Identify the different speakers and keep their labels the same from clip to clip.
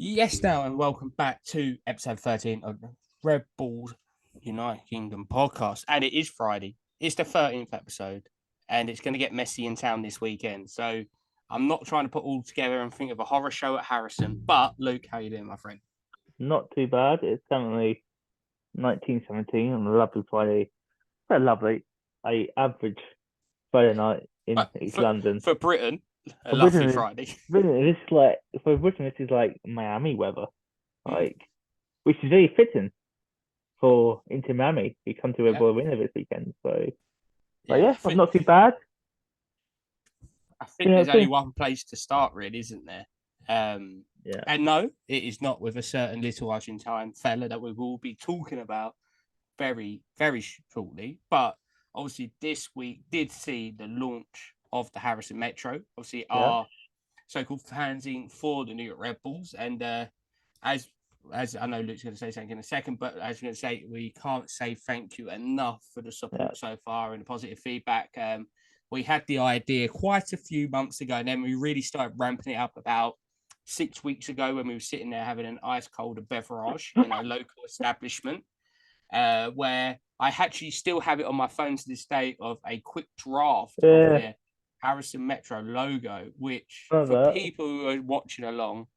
Speaker 1: Yes, now, and welcome back to episode 13 of the Red Bulls United Kingdom podcast. And it is Friday. It's the 13th episode, and it's going to get Messi in town this weekend. So I'm not trying to put all together and think of a horror show at Harrison. But, Luke, how you doing, my friend?
Speaker 2: Not too bad. It's currently 1917 on a lovely Friday. Very lovely. A average Friday night in East
Speaker 1: For,
Speaker 2: London.
Speaker 1: for Britain, a
Speaker 2: For
Speaker 1: lovely
Speaker 2: Britain,
Speaker 1: Friday.
Speaker 2: Britain, this is like Miami weather,
Speaker 1: Mm,
Speaker 2: like which is very fitting for Inter Miami. You come to a
Speaker 1: yeah,
Speaker 2: Royal winner this weekend, so but
Speaker 1: yeah.
Speaker 2: yeah, not too bad.
Speaker 1: I think
Speaker 2: Yeah,
Speaker 1: there's only one place to start, really, isn't there? Um,
Speaker 2: yeah,
Speaker 1: and no, it is not with a certain little Argentine fella that we will be talking about very, very shortly. But obviously, this week did see the launch of the Harrison Metro. Obviously,
Speaker 2: yeah,
Speaker 1: our so-called fanzine for the New York Red Bulls. And as as I know Luke's going to say something in a second, but as you're going to say, we can't say thank you enough for the
Speaker 2: yeah,
Speaker 1: support so far and the positive feedback. We had the idea quite a few months ago, and then we really started ramping it up about 6 weeks ago when we were sitting there having an ice cold beverage in a local establishment, where I actually still have it on my phone to this day of a quick draft of
Speaker 2: yeah.
Speaker 1: their Harrison Metro logo, which
Speaker 2: Love
Speaker 1: for
Speaker 2: that.
Speaker 1: people who are watching along,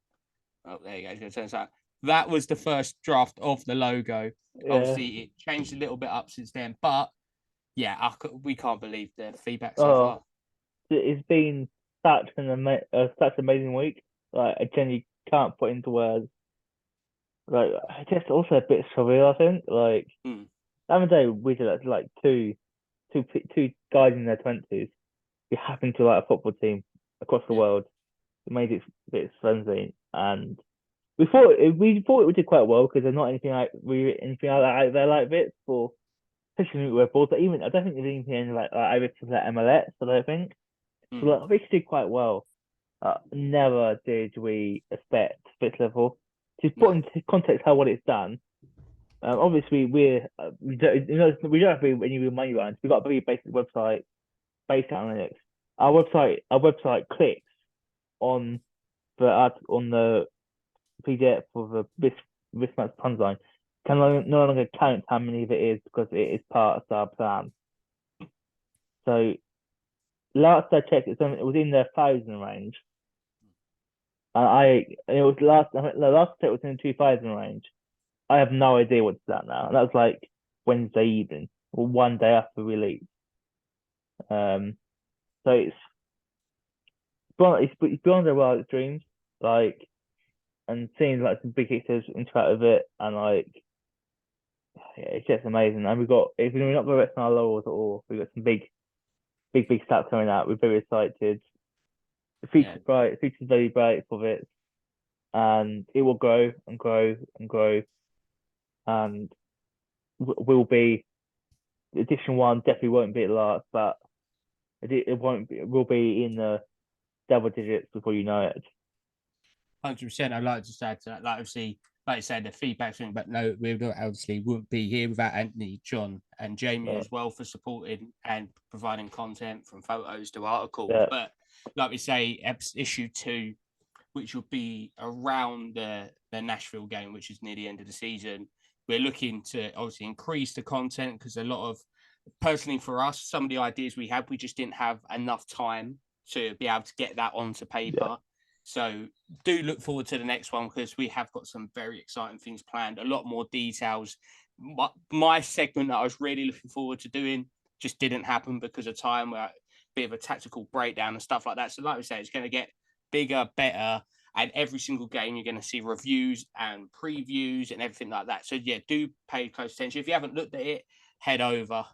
Speaker 1: oh, there you go, it's going to turn out. That was the first draft of the logo.
Speaker 2: Yeah.
Speaker 1: Obviously, it changed a little bit up since then, but yeah, we can't believe the feedback so
Speaker 2: Oh,
Speaker 1: far.
Speaker 2: it's been such an amazing week. Like I genuinely can't put into words. Like just also a bit surreal, I think. Like
Speaker 1: Mm,
Speaker 2: the other day we did like two guys in their twenties who happened to like a football team across the
Speaker 1: yeah,
Speaker 2: world. It made it a bit frenzy, and we thought it did quite well because there's not anything like that out there like this for especially Red Bulls. But even I don't think there's anything like over to like MLS. I don't think. So
Speaker 1: mm,
Speaker 2: like we did quite well. Never did we expect this level. To put
Speaker 1: no,
Speaker 2: into context how what it's done, obviously we don't have any real money lines. We've got a very basic website based analytics. Our website clicks on on the PDF for this month's punchline can no longer count how many of it is because it is part of our plan. So last I checked, it was in the 1,000 range. It was the last check was in the 2,000 range. I have no idea what's that now. And that was like Wednesday evening, or one day after release. Um, so it's beyond their wildest dreams. Like, and seeing like some big hitters interact with it, and like, yeah, it's just amazing. And if we're not going to rest on our laurels at all, we've got some big stats coming out. We're very excited. The
Speaker 1: yeah.
Speaker 2: future's bright. The future's very bright for it, and it will grow and grow and grow, and will be edition one. Definitely won't be the last, but it won't be. It will be in the double digits before you know it.
Speaker 1: 100%. I'd like to just add to that. Like, obviously, like I said, the feedback's thing, but no, we obviously wouldn't be here without Anthony, John, and Jamie
Speaker 2: Uh,
Speaker 1: as well for supporting and providing content from photos to articles.
Speaker 2: yeah,
Speaker 1: But like we say, issue two, which will be around the Nashville game, which is near the end of the season. We're looking to obviously increase the content because a lot of, personally for us, some of the ideas we had, we just didn't have enough time to be able to get that onto
Speaker 2: yeah,
Speaker 1: paper. So do look forward to the next one because we have got some very exciting things planned, a lot more details. My segment that I was really looking forward to doing just didn't happen because of time, where a bit of a tactical breakdown and stuff like that. So like we say, it's going to get bigger, better, and every single game you're going to see reviews and previews and everything like that. So yeah, do pay close attention. If you haven't looked at it, head over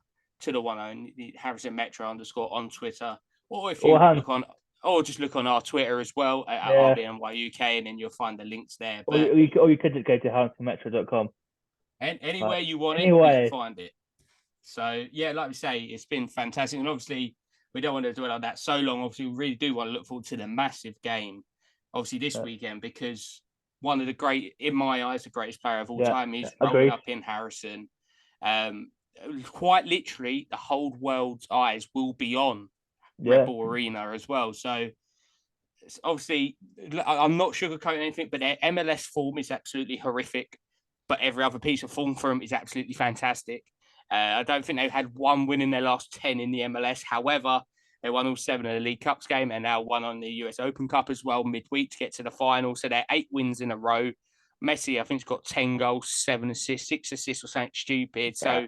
Speaker 1: to the one on the Harrison Metro underscore on Twitter, or if
Speaker 2: all
Speaker 1: you
Speaker 2: hands,
Speaker 1: look on, or just look on our Twitter as well at
Speaker 2: yeah.
Speaker 1: RBNY UK, and then you'll find the links there.
Speaker 2: Or
Speaker 1: But
Speaker 2: you could just go to handsmetro.com.
Speaker 1: anywhere
Speaker 2: But
Speaker 1: you want it, you can
Speaker 2: anyway,
Speaker 1: find it. So yeah, like we say, it's been fantastic, and obviously we don't want to dwell on that so long. Obviously, we really do want to look forward to the massive game, obviously this
Speaker 2: yeah,
Speaker 1: weekend, because one of the great, in my eyes, the greatest player of all
Speaker 2: yeah,
Speaker 1: time
Speaker 2: yeah,
Speaker 1: is rolling
Speaker 2: agreed.
Speaker 1: up in Harrison. Um, Quite literally, the whole world's eyes will be on Red
Speaker 2: Yeah,
Speaker 1: Bull Arena as well. So obviously, I'm not sugarcoating anything, but their MLS form is absolutely horrific. But every other piece of form for them is absolutely fantastic. I don't think they've had one win in their last 10 in the MLS. However, they won all 7 of the League Cups game and now won on the US Open Cup as well midweek to get to the final. So they're 8 wins in a row. Messi, I think, has got 10 goals, 7 assists, 6 assists or something stupid. So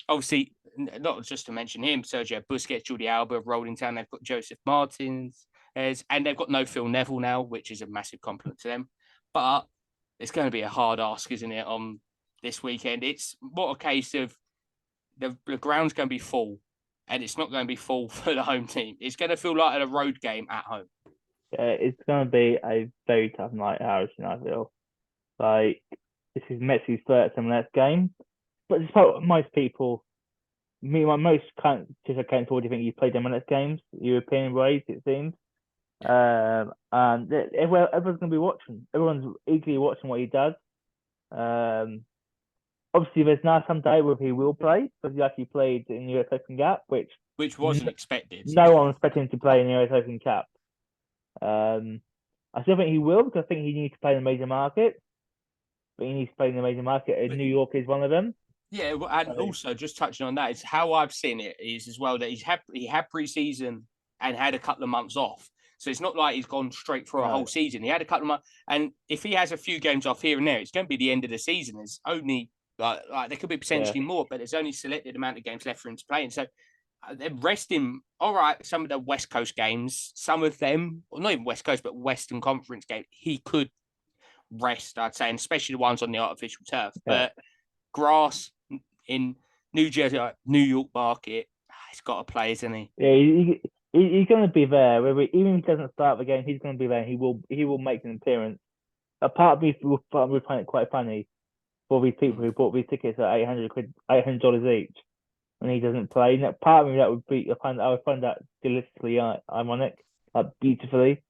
Speaker 1: obviously, not just to mention him, Sergio Busquets, Jordi Alba, Rolling Town. They've got Joseph Martins, and they've got no Phil Neville now, which is a massive compliment to them. But it's going to be a hard ask, isn't it, on this weekend? It's what a case of the ground's going to be full, and it's not going to be full for the home team. It's going to feel like a road game at home.
Speaker 2: Yeah, it's going to be a very tough night, Harrison, I feel. Like, this is Messi's first MLS game. But despite most people, my most kind just account for, do you think you've played MLS games, European ways, it seems. And everyone's going to be watching. Everyone's eagerly watching what he does. Obviously, there's now some doubt whether he will play because he actually played in the US Open Cup, which
Speaker 1: wasn't expected.
Speaker 2: No one was expecting him to play in the US Open Cup. I still think he will because I think he needs to play in the major market. But he needs to play in the major market, and New York is one of them.
Speaker 1: Yeah, and also just touching on that, it's how I've seen it is as well that he had pre-season and had a couple of months off. So it's not like he's gone straight for a whole season. He had a couple of months, and if he has a few games off here and there, it's going to be the end of the season. There's only like there could be potentially more, but there's only selected amount of games left for him to play. And so they're resting. All right, some of the West Coast games, some of them, well, not even West Coast, but Western Conference games, he could rest, I'd say, and especially the ones on the artificial turf. But grass in New Jersey, New York market, he's got to play, isn't he?
Speaker 2: Yeah, he's going to be there. Even if he doesn't start the game, he's going to be there. He will make an appearance. A part of me will find it quite funny for these people who bought these tickets at $800 each, and he doesn't play. And part of me that would be I would find that deliciously ironic, like beautifully.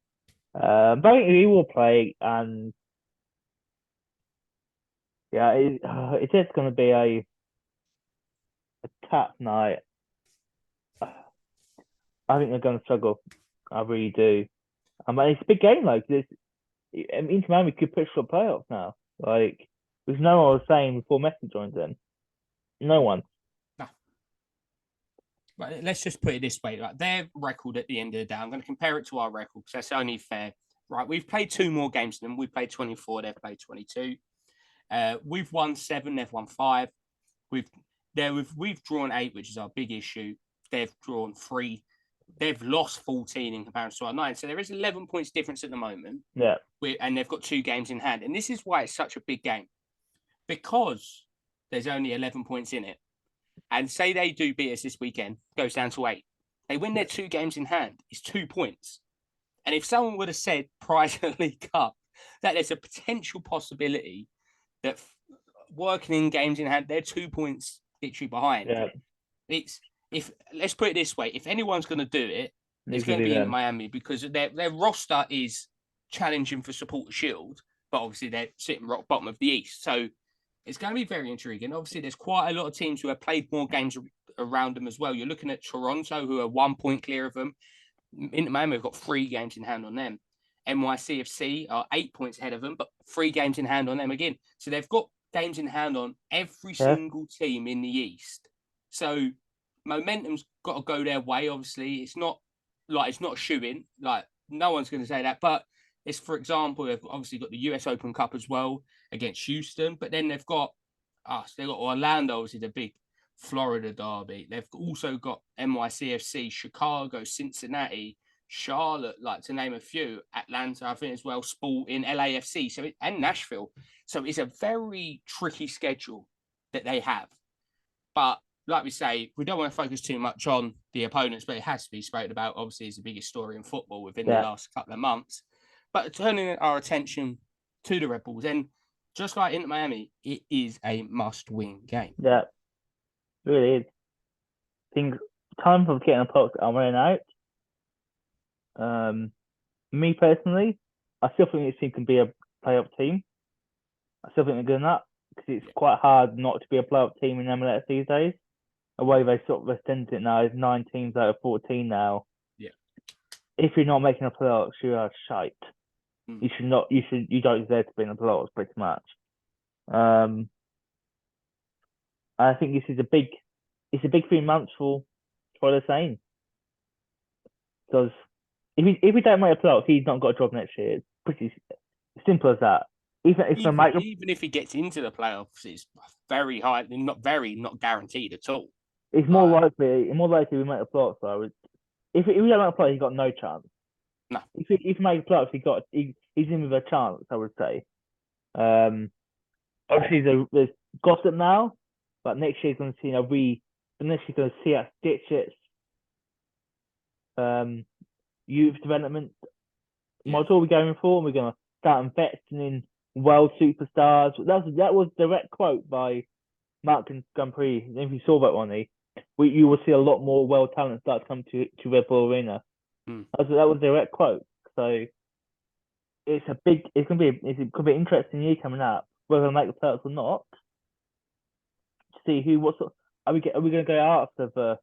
Speaker 2: But I think he will play, and yeah, it's just going to be a tough night. I think they're going to struggle. I really do. It's a big game. Like this, Inter Miami could push for playoffs now. Like, there's no one was saying before Messi joined in. No one.
Speaker 1: No. But let's just put it this way: like their record at the end of the day, I'm going to compare it to our record because that's only fair. Right, we've played 2 more games than them. We've played 24. They've played 22. We've won 7. They've won 5. We've drawn 8, which is our big issue. They've drawn 3. They've lost 14 in comparison to our 9. So there is 11 points difference at the moment.
Speaker 2: Yeah.
Speaker 1: And they've got 2 games in hand. And this is why it's such a big game. Because there's only 11 points in it. And say they do beat us this weekend, goes down to 8. They win their 2 games in hand. It's 2 points. And if someone would have said prior to the League Cup that there's a potential possibility that working in games in hand, they're 2 points victory behind.
Speaker 2: Yeah.
Speaker 1: Let's put it this way: if anyone's going to do it, it's going to be in Miami because their roster is challenging for Supporter Shield, but obviously they're sitting rock bottom of the East, so it's going to be very intriguing. Obviously, there's quite a lot of teams who have played more games around them as well. You're looking at Toronto, who are 1 point clear of them. In Miami, we've got 3 games in hand on them. NYCFC are 8 points ahead of them, but 3 games in hand on them again. So they've got games in hand on every single team in the East. So momentum's got to go their way. Obviously, it's not a shoe-in. Like, no one's going to say that. But it's, for example, they've obviously got the US Open Cup as well against Houston. But then they've got us. They've got Orlando, obviously the big Florida derby. They've also got NYCFC, Chicago, Cincinnati, Charlotte, like to name a few. Atlanta, I think as well. Sporting, LAFC, and Nashville. So it's a very tricky schedule that they have. But like we say, we don't want to focus too much on the opponents, but it has to be spoken about. Obviously, it's the biggest story in football within the last couple of months. But turning our attention to the Red Bulls, and just like in Miami, it is a must-win game.
Speaker 2: Yeah, it really is. I think time for getting a puck are running out. Me personally, I still think this team can be a playoff team. I still think they're good enough because it's quite hard not to be a playoff team in MLS these days. The way they sort of extended it now is 9 teams out of 14 now.
Speaker 1: Yeah.
Speaker 2: if you're not making a playoffs, you are shite.
Speaker 1: Mm.
Speaker 2: You should not. You don't deserve to be in the playoffs, pretty much. Um, I think this is a big. It's a big 3 months for the same because if we don't make a playoffs, he's not got a job next year. It's pretty simple as that. Even if the micro,
Speaker 1: Even if he gets into the playoffs, it's very high, not guaranteed at all.
Speaker 2: it's more likely we make the playoffs. Though, if we don't make a playoffs, he's got no chance.
Speaker 1: No,
Speaker 2: If he makes the playoffs, he's in with a chance. I would say. Um, Obviously there's gossip now, but next year's going to see next year's going to see us ditch its youth development model we're going for, and we're going to start investing in world superstars. That was direct quote by Mark Gumpri. If you saw that one, you will see a lot more world talent start to come to Red Bull Arena. That was a direct quote. So it's going to be an interesting year coming up, whether they make the playoffs or not. To see are we going to go out of the?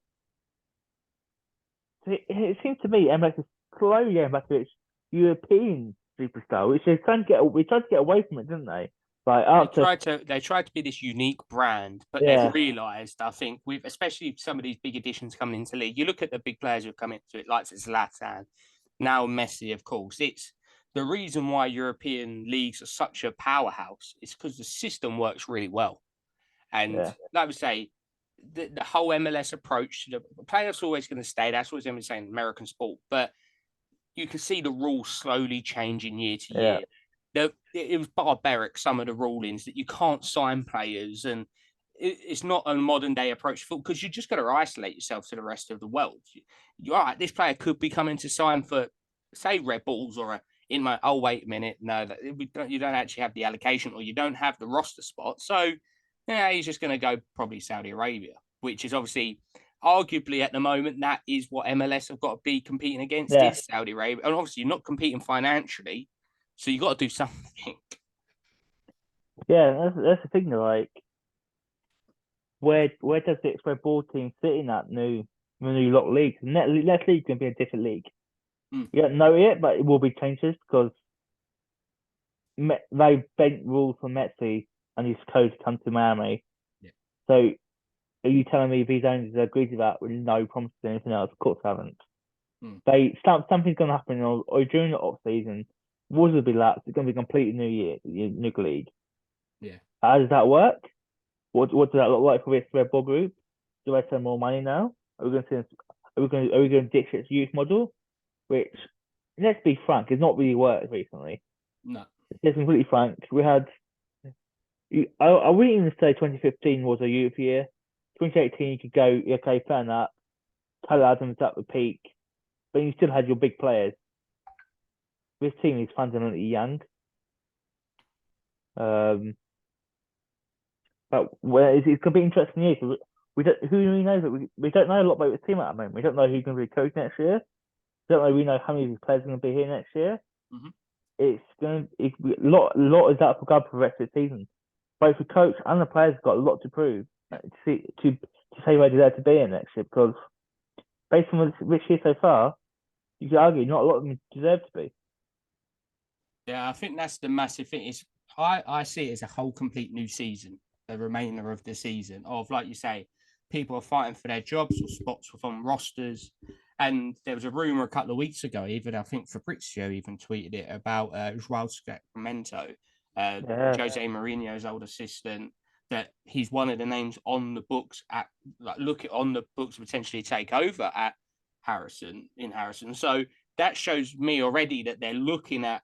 Speaker 2: It seems to me MLS is slowly going back to its European superstar, which they tried to get away from it, didn't they? Like
Speaker 1: they tried to be this unique brand, but
Speaker 2: Yeah.
Speaker 1: they've realised, I think, with especially some of these big additions coming into the league, you look at the big players who've come into it, like Zlatan, now Messi, of course. It's the reason why European leagues are such a powerhouse is because the system works really well. And like we say, the whole MLS approach to the players always going to stay. That's what I'm saying, American sport. But you can see the rules slowly changing year to year. It was barbaric, some of the rulings that you can't sign players, and it's not a modern day approach because you just got to isolate yourself to the rest of the world. You're all right, this player could be coming to sign for, say, Red Bulls or oh, wait a minute, no, you don't actually have the allocation or you don't have the roster spot. So, yeah, he's just going to go probably Saudi Arabia, which is obviously arguably at the moment that is what MLS have got to be competing against is Saudi Arabia. And obviously you're not competing financially, so you got to do something.
Speaker 2: Yeah, that's the thing. Like, where does the Red Bull team sit in that new lock league? Next league can be a different league. You don't know it, but it will be changes because they bent rules for Messi and his coach to come to Miami.
Speaker 1: Yeah.
Speaker 2: So are you telling me these owners agreed to that with no promise to anything else? Of course, they haven't. Something's going to happen or during the off season. Rules will be lapsed. It's going to be a completely new year, new league.
Speaker 1: Yeah.
Speaker 2: How does that work? What does that look like for this Red Bull group? Do I spend more money now? Are we going to ditch its youth model? Which, let's be frank, has not really worked recently.
Speaker 1: No.
Speaker 2: Let's be completely frank. We had. I wouldn't even say 2015 was a youth year. 2018, you could go, okay, fair enough. Tyler Adams at the peak, but you still had your big players. This team is fundamentally young. But it's going to be interesting year. Who really knows? We don't know a lot about this team at the moment. We don't know who's going to be coach next year. We know how many of these players are going to be here next year. It's going to a lot is out for grabs for the rest of the season. Both the coach and the players have got a lot to prove to say where they're to be in next year, because based on this year so far, you could argue not a lot of them deserve to be.
Speaker 1: Yeah, I think that's the massive thing. I see it as a whole complete new season, the remainder of the season of, like you say, people are fighting for their jobs or spots on rosters. And there was a rumor a couple of weeks ago, even I think Fabrizio even tweeted it about Joao Sacramento, Jose Mourinho's old assistant, that he's one of the names on the books on the books potentially take over at Harrison. So that shows me already that they're looking at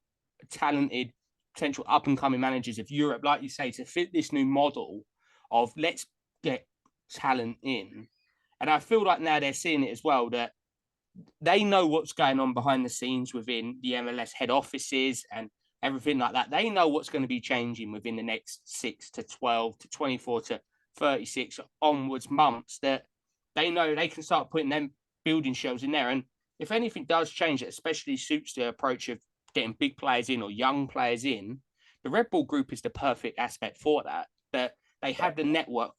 Speaker 1: talented potential up and coming managers of Europe, like you say, to fit this new model of let's get talent in. And I feel like now they're seeing it as well, that they know what's going on behind the scenes within the MLS head offices and everything like that. They know what's going to be changing within the next 6 to 12 to 24 to 36 onwards months, that they know they can start putting them building shells in there. And if anything does change, it especially suits the approach of getting big players in or young players in, the Red Bull group is the perfect aspect for that. That they have the network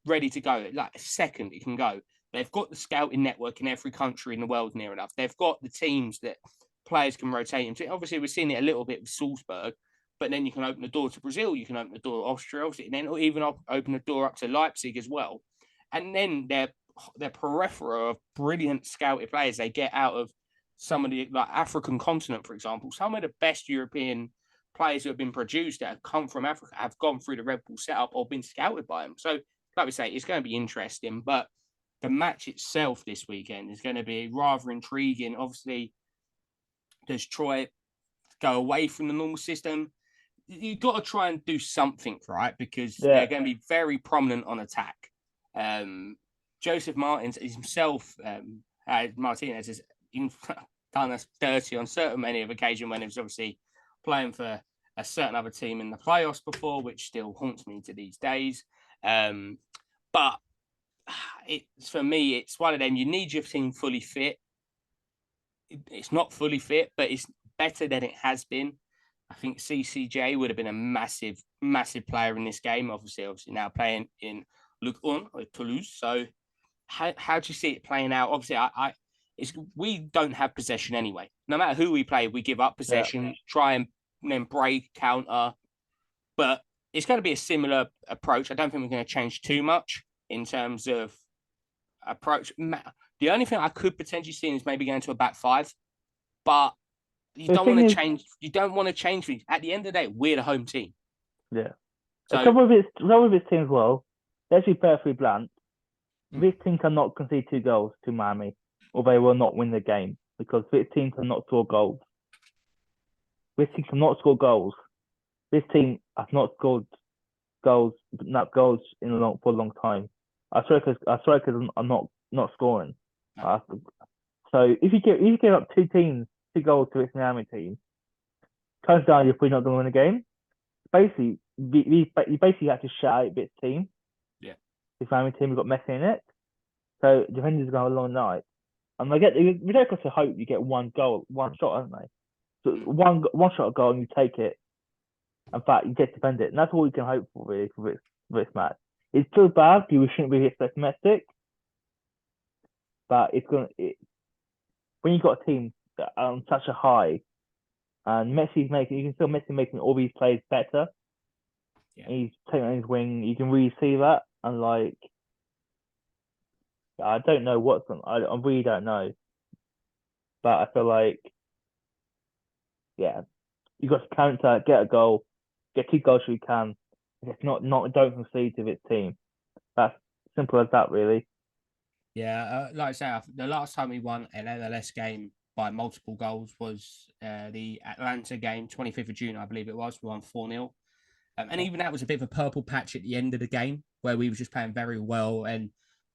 Speaker 1: ready to go, like a second it can go. They've got the scouting network in every country in the world near enough. They've got the teams that players can rotate into. Obviously, we're seeing it a little bit with Salzburg, but then you can open the door to Brazil. You can open the door to Austria, and then even open the door up to Leipzig as well. And then their peripheral of brilliant scouted players they get out of some of the like African continent, for example. Some of the best European players who have been produced that have come from Africa have gone through the Red Bull setup or been scouted by them. So, like we say, it's going to be interesting, but the match itself this weekend is going to be rather intriguing. Obviously, does Troy go away from the normal system? You've got to try and do something, right? Because they're going to be very prominent on attack. Joseph Martins himself, Martinez has done us dirty on certain many of occasions when he was obviously playing for a certain other team in the playoffs before, which still haunts me to these days. But for me, it's one of them. You need your team fully fit. It's not fully fit, but it's better than it has been. I think CCJ would have been a massive, massive player in this game. Obviously now playing in Ligue 1 or Toulouse. So how do you see it playing out? Obviously, we don't have possession anyway. No matter who we play, we give up possession, try and then break, counter. But it's going to be a similar approach. I don't think we're going to change too much in terms of approach. The only thing I could potentially see is maybe going to a back five, but you don't want to change. You don't want to change things. At the end of the day, we're the home team.
Speaker 2: Yeah. So, the trouble with this team as well, let's be perfectly blunt. This team cannot concede 2 goals to Miami, or they will not win the game because this team cannot score goals. This team cannot score goals. This team has not scored goals for a long time. Our strikers are not scoring. No. So if you give up 2 goals to this Miami team, comes down if we're not going to win the game. Basically, you basically have to shout out this team.
Speaker 1: Yeah.
Speaker 2: This Miami team has got Messi in it, so defenders are going to have a long night. And we don't have to hope you get 1 goal, 1 shot, haven't they? So one shot a goal and you take it. In fact, you get to defend it, and that's all you can hope for really for this match. It's still bad. We shouldn't be this pessimistic, but when you've got a team that are on such a high, and you can still Messi making all these plays better.
Speaker 1: Yeah.
Speaker 2: He's taking on his wing. You can really see that, and I don't know I really don't know, but I feel like, you got to counter, get a goal, get 2 goals if you can. If not don't concede to this team. That's simple as that, really.
Speaker 1: Yeah, like I say, the last time we won an MLS game by multiple goals was the Atlanta game, 25th of June, I believe it was. We won 4-0. And even that was a bit of a purple patch at the end of the game where we were just playing very well. And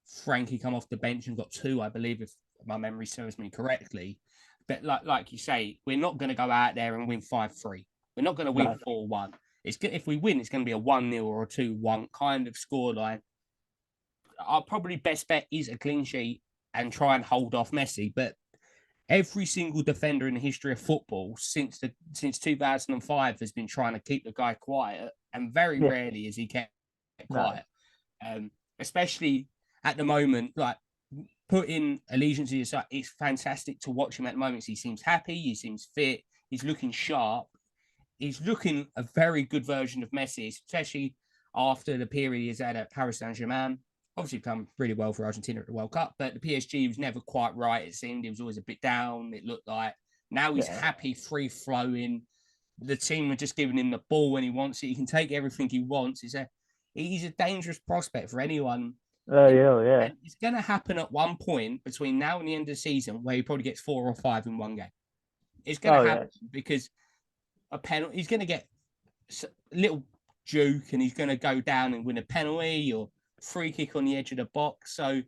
Speaker 1: Frankie come off the bench and got 2, I believe, if my memory serves me correctly. But like you say, we're not going to go out there and win 5-3. We're not going to win 4-1. If we win, it's going to be a 1-0 or a 2-1 kind of scoreline. Our probably best bet is a clean sheet and try and hold off Messi. But every single defender in the history of football since 2005 has been trying to keep the guy quiet, and very rarely has he kept quiet. Especially at the moment, like putting allegiance aside, it's fantastic to watch him at the moment. He seems happy, he seems fit, he's looking sharp, he's looking a very good version of Messi, especially after the period he's had at Paris Saint-Germain. Obviously come really well for Argentina at the World Cup, but the PSG was never quite right. It seemed he was always a bit down. It looked like now he's happy, free flowing. The team are just giving him the ball when he wants it. He can take everything he wants. He's a dangerous prospect for anyone.
Speaker 2: Yeah.
Speaker 1: And it's going to happen at one point between now and the end of the season where he probably gets 4 or 5 in one game. It's going to happen because a penalty. He's going to get a little juke and he's going to go down and win a penalty or free kick on the edge of the box. So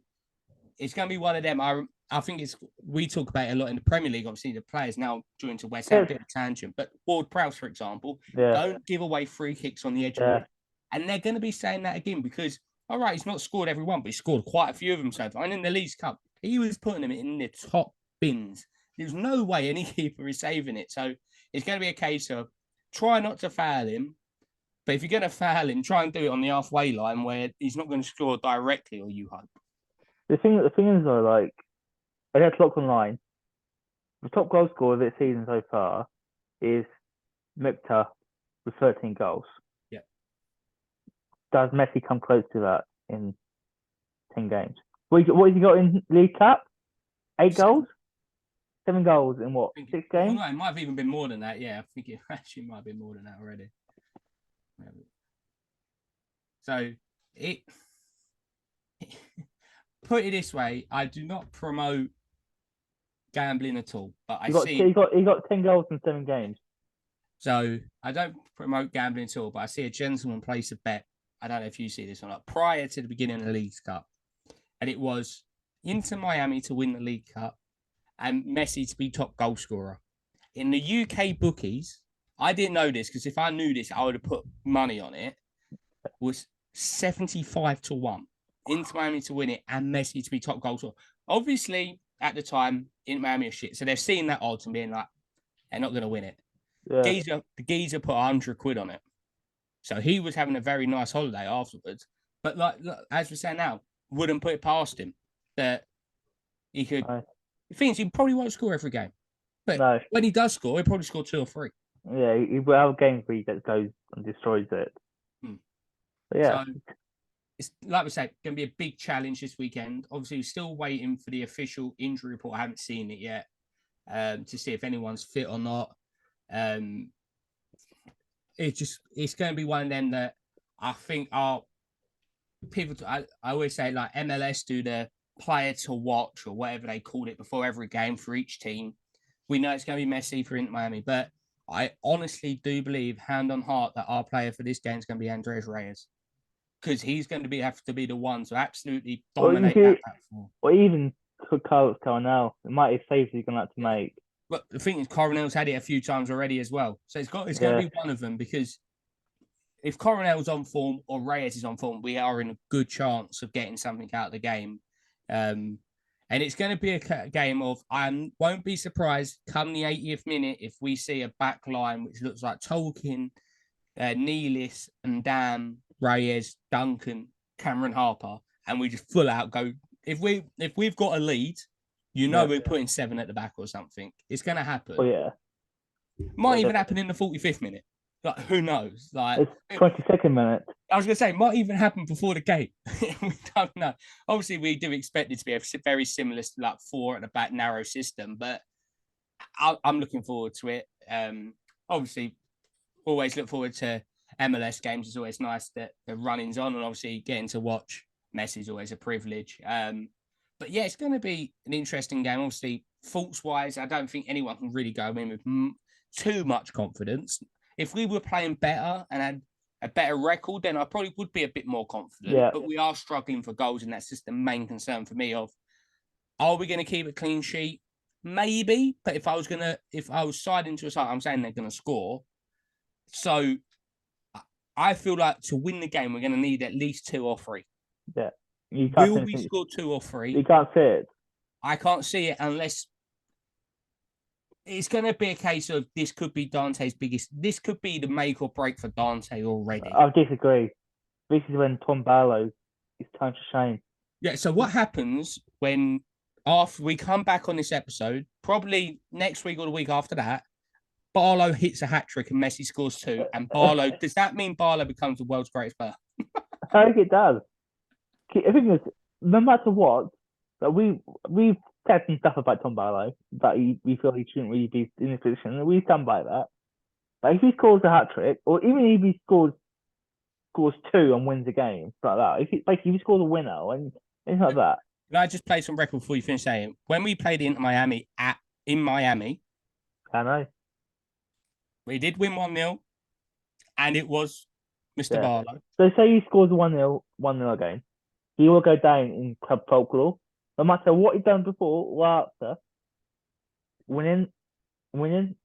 Speaker 1: it's going to be one of them. I think we talk about it a lot in the Premier League. Obviously, the players now joined to West Ham, a bit of a tangent. But Ward-Prowse, for example, don't give away free kicks on the edge of the box. And they're going to be saying that again because, all right, he's not scored every one, but he's scored quite a few of them so far. And in the League Cup, he was putting them in the top bins. There's no way any keeper is saving it. So it's going to be a case of try not to foul him. But if you're going to foul him, try and do it on the halfway line where he's not going to score directly, or you hope.
Speaker 2: The thing is though, like I just looked online. The top goal scorer of this season so far is Mukta with 13 goals.
Speaker 1: Yeah.
Speaker 2: Does Messi come close to that in 10 games? What has he got in League Cup? 8 goals? 7 goals in what? 6 games?
Speaker 1: No, it might have even been more than that. Yeah, I think it actually might have been more than that already. So it put it this way, I do not promote gambling at all, but
Speaker 2: he got 10 goals in 7 games.
Speaker 1: So I don't promote gambling at all, but I see a gentleman place a bet. I don't know if you see this or not. Prior to the beginning of the League Cup, and it was Inter Miami to win the League Cup and Messi to be top goal scorer. In the UK bookies, I didn't know this because if I knew this, I would have put money on it. Was 75-1. Inter Miami to win it and Messi to be top goal scorer. Obviously, at the time, Inter Miami are shit. So they've seen that odds and being like, they're not going to win it.
Speaker 2: Yeah.
Speaker 1: The geezer put 100 quid on it. So he was having a very nice holiday afterwards. But like as we say now, wouldn't put it past him that he could.
Speaker 2: No.
Speaker 1: He thinks he probably won't score every game. But
Speaker 2: No.
Speaker 1: when he does score, he'll probably score 2 or 3.
Speaker 2: Yeah, he will have games where he goes and destroys it. But yeah.
Speaker 1: So it's like we say, going to be a big challenge this weekend. Obviously, we're still waiting for the official injury report. I haven't seen it yet to see if anyone's fit or not. It's going to be one of them that I think are people. I always say like MLS do the player to watch or whatever they called it before every game for each team. We know it's going to be Messi for Inter Miami, but I honestly do believe, hand on heart, that our player for this game is going to be Andres Reyes, because he's going to have to be the one to absolutely dominate that platform.
Speaker 2: Or even Carlos Coronel, it might be saves he's going to have to make.
Speaker 1: But the thing is, Coronel's had it a few times already as well. So it's going to be one of them, because if Coronel's on form or Reyes is on form, we are in a good chance of getting something out of the game. And it's going to be a game of, I won't be surprised come the 80th minute if we see a back line which looks like Tolkien, Nealis, and Dan, Reyes, Duncan, Cameron Harper, and we just full out go. If we've got a lead, we're putting 7 at the back or something. It's going to happen.
Speaker 2: Oh yeah,
Speaker 1: might even happen in the 45th minute. Like, who knows? Like,
Speaker 2: it's 22nd minute.
Speaker 1: I was going to say, might even happen before the game. We don't know. Obviously, we do expect it to be a very similar, like 4 at the back, narrow system, but I'm looking forward to it. Obviously, always look forward to MLS games. It's always nice that the running's on, and obviously getting to watch Messi is always a privilege. But yeah, it's going to be an interesting game. Obviously, faults-wise, I don't think anyone can really go in with too much confidence. If we were playing better and had a better record, then I probably would be a bit more confident.
Speaker 2: Yeah.
Speaker 1: But we are struggling for goals, and that's just the main concern for me. Are we going to keep a clean sheet? Maybe. But if I was siding to a side, I'm saying they're going to score. So I feel like to win the game, we're going to need at least 2 or 3.
Speaker 2: Yeah.
Speaker 1: Will we score 2 or 3?
Speaker 2: You can't see it.
Speaker 1: I can't see it unless it's going to be a case of this could be Dante's biggest. This could be the make or break for Dante already.
Speaker 2: I disagree. This is when Tom Barlow is turned to shame.
Speaker 1: Yeah. So what happens when after we come back on this episode, probably next week or the week after that, Barlow hits a hat trick and Messi scores 2, and Barlow does that mean Barlow becomes the world's greatest player?
Speaker 2: I think it does. I think it's, no matter what, that we've said some stuff about Tom Barlow that we feel he shouldn't really be in this position, and we stand by that. But if he scores a hat trick, or even if he scores 2 and wins a game, like that, if he scores a winner and things like that.
Speaker 1: Can I just play some record before you finish saying? When we played Inter Miami in Miami,
Speaker 2: I know.
Speaker 1: We did win 1-0, and it was Mr. Barlow.
Speaker 2: So say he scores a 1-0 game, he will go down in club folklore. No matter what he's done before or after, winning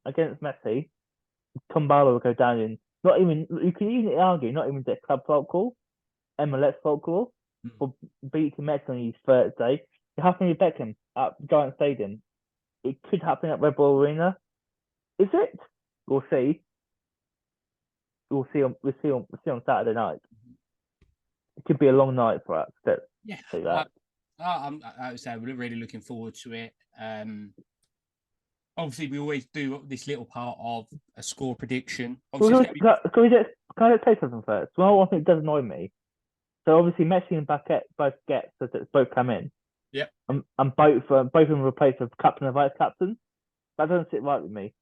Speaker 2: against Messi, Tom Barlow will go down in, not even, you can even argue, not even the club folklore, MLS folklore, for beating Messi on his first day. It happened with Beckham at Giant Stadium. It could happen at Red Bull Arena. Is it? We'll see. We'll see on Saturday night. It could be a long night for us.
Speaker 1: Yeah, I would say we're really looking forward to it. Obviously, we always do this little part of a score prediction. Obviously,
Speaker 2: Can I just say something first? Well, one thing that does annoy me. So obviously Messi and Baquet both get so that both come in.
Speaker 1: yep.
Speaker 2: And both of them replaced with captain and vice captain. That doesn't sit right with me.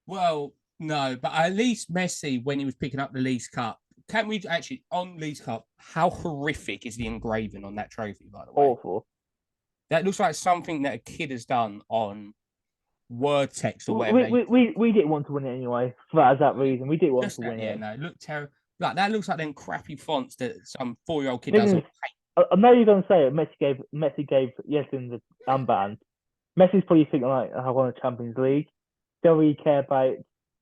Speaker 1: Well, no, but at least Messi, when he was picking up the Leagues Cup, can we actually on Leagues Cup? How horrific is the engraving on that trophy? By the way,
Speaker 2: Awful.
Speaker 1: that looks like something that a kid has done on word text or whatever.
Speaker 2: We didn't want to win it anyway for that reason. We didn't want to win
Speaker 1: yeah,
Speaker 2: it.
Speaker 1: no, it looked terrible. Like that looks like them crappy fonts that some 4-year-old kid
Speaker 2: Thing
Speaker 1: does.
Speaker 2: is, I know you're gonna say it. Messi gave Yesin the armband. Messi's probably thinking like, I won a Champions League. Don't really care about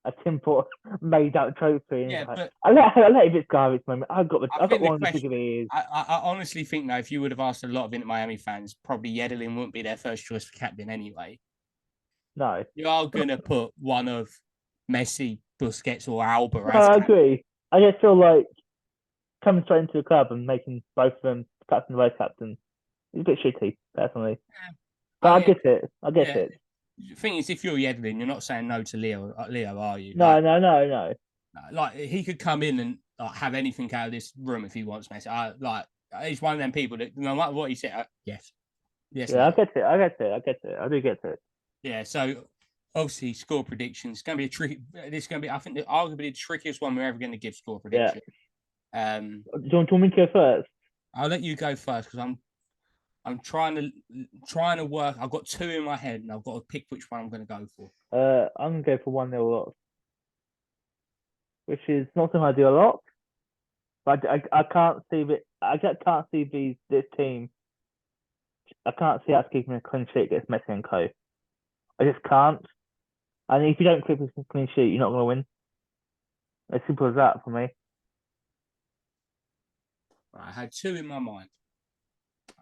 Speaker 2: a simple made out trophy.
Speaker 1: Yeah,
Speaker 2: like,
Speaker 1: but
Speaker 2: I let it go this moment. I got one of the bigger ears.
Speaker 1: I honestly think that if you would have asked a lot of Inter Miami fans, probably Yedelin wouldn't be their first choice for captain anyway.
Speaker 2: No,
Speaker 1: You are gonna put one of Messi, Busquets, or Alba.
Speaker 2: No, I agree. I just feel like coming straight into the club and making both of them captain and vice captain is a bit shitty, personally.
Speaker 1: Yeah.
Speaker 2: But I get it. I get it.
Speaker 1: The thing is, if you're Yedelin, you're not saying no to Leo, are you?
Speaker 2: No,
Speaker 1: like,
Speaker 2: no.
Speaker 1: Like he could come in and have anything out of this room if he wants, Messi. He's one of them people that no matter what he said, yes.
Speaker 2: Yeah, I get it. I do get it.
Speaker 1: Yeah, so obviously score predictions. It's going to be a tricky. This is going to be, I think, arguably the trickiest one we're ever going to give score prediction.
Speaker 2: Yeah. Do you want me to go first?
Speaker 1: I'll let you go first because I'm trying to work. I've got two in my head and I've got to pick which one I'm going to go for.
Speaker 2: I'm going to go for 1-0 loss, which is not something I do a lot. But I can't see it. I can't see this team. I can't see us keeping a clean sheet against Messi and Co. I just can't. And if you don't keep a clean sheet, you're not going to win. As simple as that for me.
Speaker 1: Right, I had two in my mind.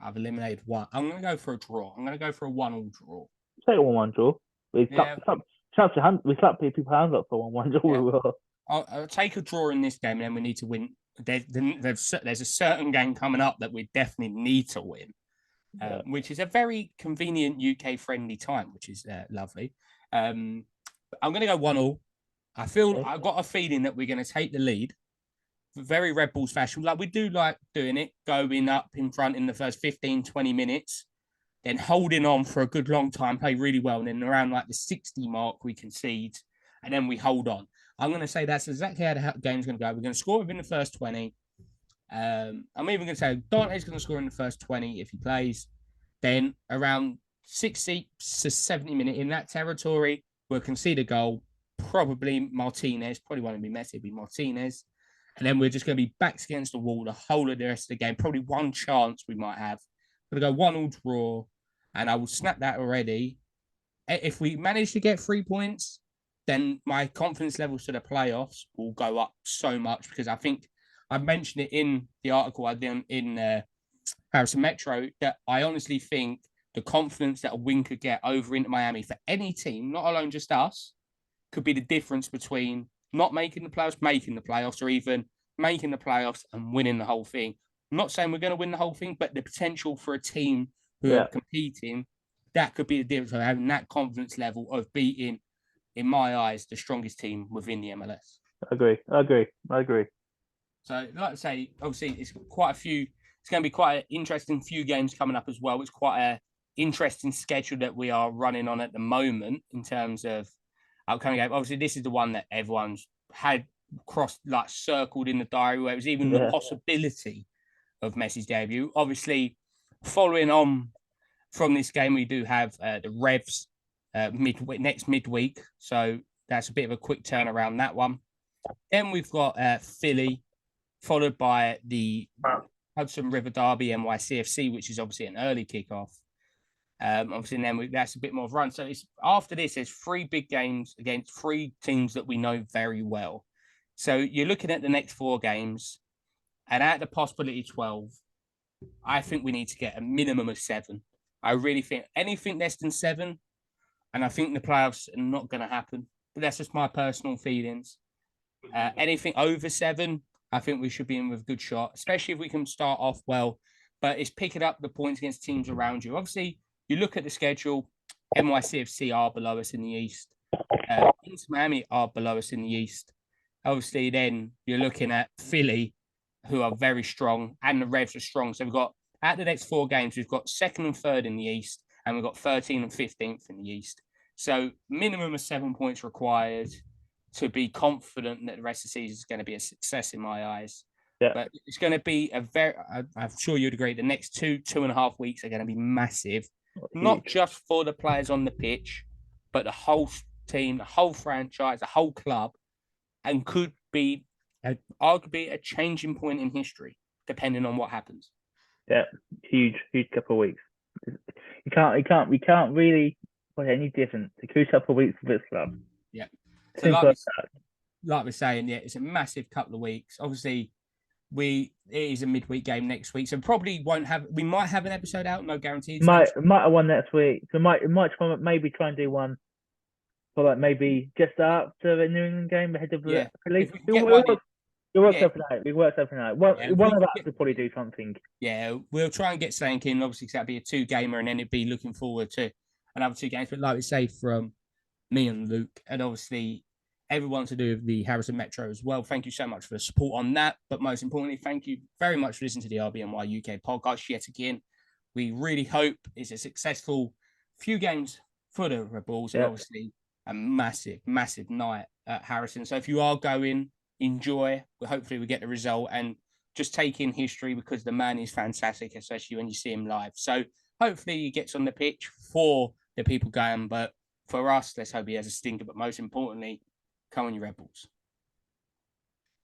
Speaker 1: I've eliminated one. I'm going to go for a draw. I'm going to go for a 1-1 draw.
Speaker 2: Say a 1-1 draw. We slap people's hands up for 1-1 draw.
Speaker 1: Yeah. I'll take a draw in this game, and then we need to win. There's a certain game coming up that we definitely need to win, which is a very convenient UK-friendly time, which is lovely. I'm going to go 1-1. I've got a feeling that we're going to take the lead. Very Red Bulls fashion. Like we do like doing it, going up in front in the first 15, 20 minutes, then holding on for a good long time, play really well. And then around like the 60 mark, we concede, and then we hold on. I'm going to say that's exactly how the game's going to go. We're going to score within the first 20. I'm even going to say Dante's going to score in the first 20 if he plays. Then around 60 to 70 minutes in that territory, we'll concede a goal. Probably Martinez. Probably won't be Messi, it'll be Martinez. And then we're just going to be backs against the wall the whole of the rest of the game. Probably one chance we might have. We're going to go 1-1 draw, and I will snap that already. If we manage to get 3 points, then my confidence levels to the playoffs will go up so much because I think I mentioned it in the article I did in Harrison Metro that I honestly think the confidence that a win could get over into Miami for any team, not alone just us, could be the difference between not making the playoffs, or even making the playoffs and winning the whole thing. I'm not saying we're going to win the whole thing, but the potential for a team who are competing, that could be the difference of having that confidence level of beating, in my eyes, the strongest team within the MLS.
Speaker 2: I agree.
Speaker 1: So, like I say, obviously, it's quite a few. It's going to be quite an interesting few games coming up as well. It's quite an interesting schedule that we are running on at the moment in terms of upcoming game. Obviously, this is the one that everyone's had crossed, like circled in the diary, where it was even the possibility of Messi's debut. Obviously, following on from this game, we do have the Revs next midweek. So that's a bit of a quick turnaround, that one. Then we've got Philly, followed by the Hudson River Derby, NYCFC, which is obviously an early kickoff. Obviously, and then that's a bit more of a run. So after this, there's 3 big games against 3 teams that we know very well. So you're looking at the next 4 games, and at the possibility 12, I think we need to get a minimum of 7. I really think anything less than 7, and I think the playoffs are not going to happen. But that's just my personal feelings. Anything over 7, I think we should be in with a good shot, especially if we can start off well but it's picking up the points against teams around you. Obviously, you look at the schedule, NYCFC are below us in the East. Inter Miami are below us in the East. Obviously, then you're looking at Philly, who are very strong, and the Revs are strong. So we've got, at the next 4 games, we've got 2nd and 3rd in the East, and we've got 13th and 15th in the East. So minimum of 7 points required to be confident that the rest of the season is going to be a success in my eyes.
Speaker 2: Yeah.
Speaker 1: But it's going to be I'm sure you'd agree, the next 2.5 weeks are going to be massive, not just for the players on the pitch, but the whole team, the whole franchise, the whole club, and could be arguably a changing point in history, depending on what happens.
Speaker 2: Yeah, huge couple of weeks. We can't really put any difference. A huge couple of weeks for this club.
Speaker 1: Yeah. So like we're saying, yeah, it's a massive couple of weeks. Obviously, it is a midweek game next week, so probably we might have an episode out, no guarantees.
Speaker 2: Might have one next week. So might try and do one for like maybe just after the New England game ahead of the release. We work something out. One of us will probably do something.
Speaker 1: Yeah, we'll try and get something in, obviously, because that'd be a 2-gamer, and then it'd be looking forward to another 2 games. But like we say, from me and Luke, and obviously everyone to do with the Harrison Metro as well, thank you so much for the support on that. But most importantly, thank you very much for listening to the RBNY UK podcast yet again. We really hope it's a successful few games for the Red Bulls, and obviously a massive, massive night at Harrison. So if you are going, enjoy. Hopefully we get the result and just take in history, because the man is fantastic, especially when you see him live. So hopefully he gets on the pitch for the people going, but for us, let's hope he has a stinker. But most importantly, come on, you Red Bulls.